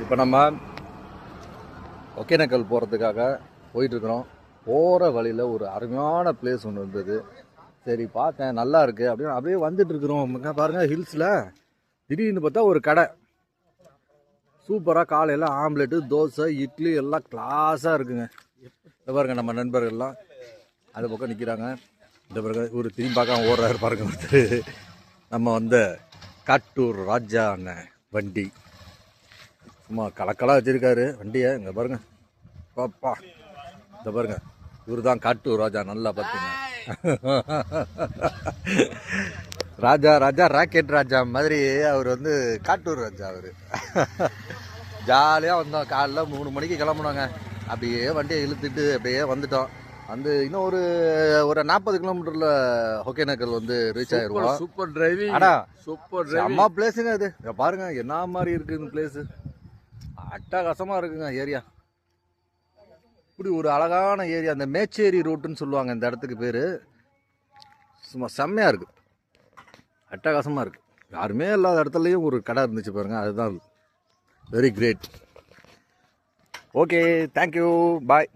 இப்போ நம்ம ஒகேனக்கல் போகிறதுக்காக போயிட்டுருக்குறோம். போகிற வழியில் ஒரு அருமையான பிளேஸ் ஒன்று இருந்தது. சரி பார்த்தேன், நல்லா இருக்குது அப்படின்னு அப்படியே வந்துட்டுருக்குறோம். பாருங்கள், ஹில்ஸில் திடீர்னு பார்த்தா ஒரு கடை சூப்பராக காலையில் ஆம்லெட்டு, தோசை, இட்லி எல்லாம் கிளாஸாக இருக்குங்க. இந்த பாருங்க, நம்ம நண்பர்கள்லாம் அது பக்கம் நிற்கிறாங்க. இந்த பாருங்க, ஒரு திரும்பி பார்க்காம ஓடுறாரு பாருங்க ஒருத்தர். நம்ம வந்து காட்டூர் ராஜா அண்ணன் வண்டி சும்மா கலக்கலாக வச்சுருக்காரு வண்டியை. இங்கே பாருங்க பாப்பா, இந்த பாருங்க, இவர் தான் காட்டூர் ராஜா. நல்லா பார்த்துங்க, ராஜா ராஜா ராக்கெட் ராஜா மாதிரி அவர் வந்து காட்டூர் ராஜா. அவர் ஜாலியாக வந்தோம். காலைல 3 மணிக்கு கிளம்புனோங்க. அப்படியே வண்டியை இழுத்துட்டு அப்படியே வந்துட்டோம். வந்து இன்னும் ஒரு 40 கிலோமீட்டரில் ஒகேனக்கல் வந்து ரீச் ஆயிடுவோம். Super driving. ஆனால் சூப்பர் டிரைவிங். அம்மா பிளேஸுங்க அது. பாருங்க என்ன மாதிரி இருக்குன்னு பிளேஸு. அட்டகாசமாக இருக்குங்க ஏரியா. இப்படி ஒரு அழகான ஏரியா. அந்த மேச்சேரி ரோட்டுன்னு சொல்லுவாங்க இந்த இடத்துக்கு பேர். சும்மா செம்மையாக இருக்குது, அட்டகாசமாக இருக்குது. யாருமே இல்லாத இடத்துலையும் ஒரு கடை இருந்துச்சு பாருங்க, அதுதான் வெரி கிரேட். ஓகே, தேங்க்யூ, பாய்.